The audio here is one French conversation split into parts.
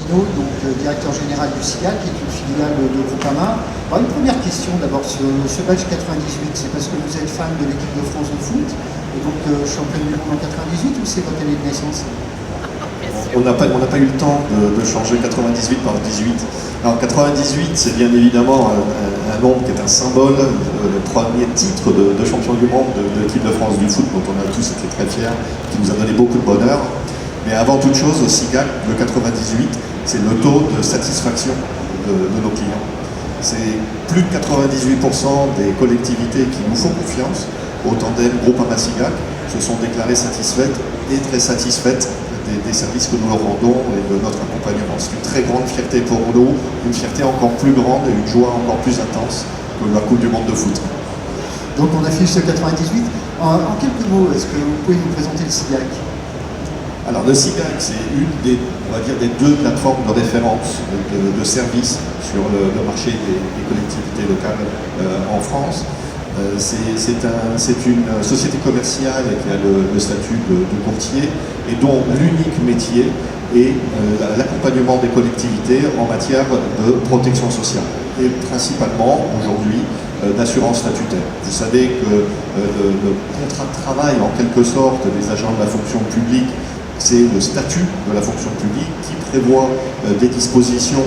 Pinault, donc directeur général du SIGAC, qui est une filiale de Groupama. Alors, une première question d'abord sur ce badge 98, c'est parce que vous êtes fan de l'équipe de France de foot, et donc championne du monde en 98, ou c'est votre année de naissance? On n'a pas eu le temps de changer 98 par 18. Alors 98, c'est bien évidemment un nombre qui est un symbole, le premier titre de champion du monde de l'équipe de France du foot, dont on a tous été très fiers, qui nous a donné beaucoup de bonheur. Mais avant toute chose, au SIGAC, le 98, c'est le taux de satisfaction de nos clients. C'est plus de 98% des collectivités qui nous font confiance au tandem Groupama SIGAC se sont déclarées satisfaites et très satisfaites des services que nous leur rendons et de notre accompagnement. C'est une très grande fierté pour nous, une fierté encore plus grande et une joie encore plus intense que la Coupe du Monde de foot. Donc on affiche ce 98. En quelques mots, est-ce que vous pouvez nous présenter le SIGAC? Alors le SIGAC, c'est une des, on va dire, des deux plateformes de référence de services sur le marché des collectivités locales en France. C'est une société commerciale qui a le statut de courtier et dont l'unique métier est l'accompagnement des collectivités en matière de protection sociale et principalement aujourd'hui d'assurance statutaire. Vous savez que le contrat de travail en quelque sorte des agents de la fonction publique, c'est le statut de la fonction publique qui prévoit des dispositions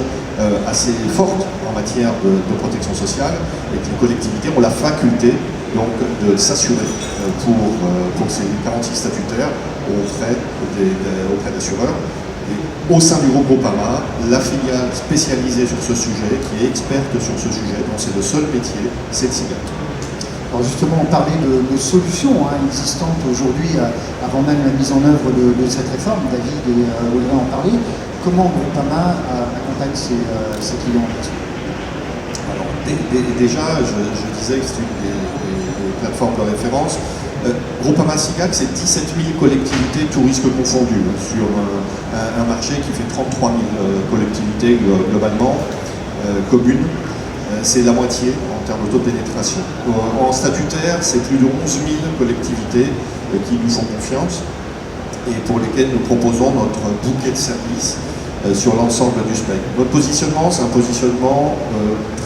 assez fortes en matière de protection sociale et que les collectivités ont la faculté donc de s'assurer pour ces garanties statutaires auprès d'assureurs. Et au sein du groupe Groupama, la filiale spécialisée sur ce sujet, qui est experte sur ce sujet, dont c'est le seul métier, c'est le SIGAC. Alors justement, on parlait de solutions existantes aujourd'hui, avant même la mise en œuvre de cette réforme. David et Audrey en parlaient. Comment Groupama accompagne ses clients? Alors, déjà, je disais que c'est une des plateformes de référence. Groupama SIGAC, c'est 17 000 collectivités, tous risques confondus, sur un marché qui fait 33 000 collectivités globalement, communes. C'est la moitié en termes de taux de pénétration. En statutaire, c'est plus de 11 000 collectivités qui nous font confiance et pour lesquelles nous proposons notre bouquet de services sur l'ensemble du spectre. Notre positionnement, c'est un positionnement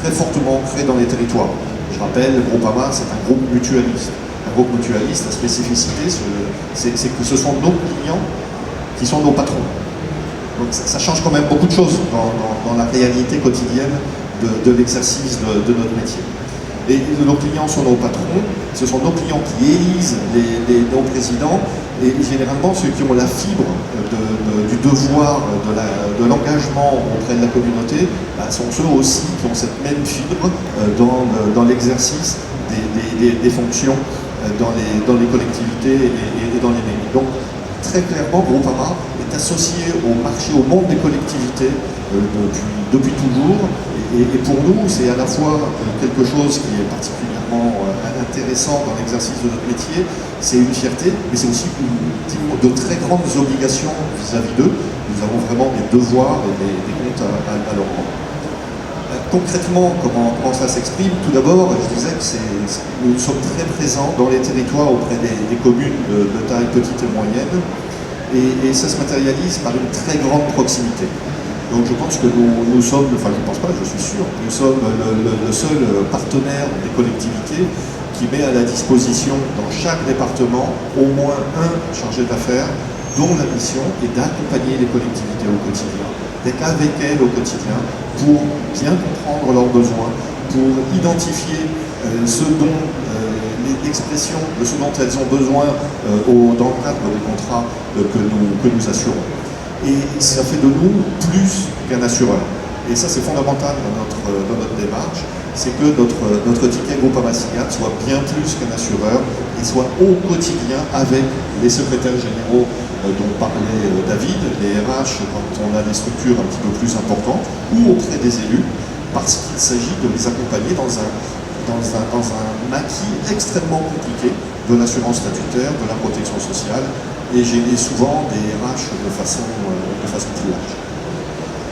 très fortement ancré dans les territoires. Je rappelle, Groupama, c'est un groupe mutualiste. Un groupe mutualiste, la spécificité, c'est que ce sont nos clients qui sont nos patrons. Donc ça change quand même beaucoup de choses dans la réalité quotidienne de l'exercice de notre métier. Et nos clients sont nos patrons, ce sont nos clients qui élisent nos présidents, et généralement ceux qui ont la fibre du devoir, de l'engagement auprès de la communauté, sont ceux aussi qui ont cette même fibre dans l'exercice des fonctions dans les collectivités et dans les mairies. Donc très clairement, Groupama est associé au marché, au monde des collectivités depuis toujours. Et pour nous, c'est à la fois quelque chose qui est particulièrement intéressant dans l'exercice de notre métier, c'est une fierté, mais c'est aussi de très grandes obligations vis-à-vis d'eux. Nous avons vraiment des devoirs et des comptes à leur rendre. Concrètement, comment ça s'exprime? Tout d'abord, je disais que nous sommes très présents dans les territoires auprès des communes de taille petite et moyenne, et ça se matérialise par une très grande proximité. Donc je pense que nous sommes, enfin je ne pense pas, je suis sûr, nous sommes le seul partenaire des collectivités qui met à la disposition dans chaque département au moins un chargé d'affaires dont la mission est d'accompagner les collectivités au quotidien, d'être avec elles au quotidien pour bien comprendre leurs besoins, pour identifier l'expression de ce dont elles ont besoin dans le cadre des contrats que nous assurons. Et ça fait de nous plus qu'un assureur. Et ça, c'est fondamental dans notre démarche, c'est que notre ticket Groupama SIGAC soit bien plus qu'un assureur et soit au quotidien avec les secrétaires généraux dont parlait David, les RH quand on a des structures un petit peu plus importantes, ou auprès des élus, parce qu'il s'agit de les accompagner dans un maquis extrêmement compliqué de l'assurance statutaire, de la protection sociale, et j'ai souvent des RH de façon plus large.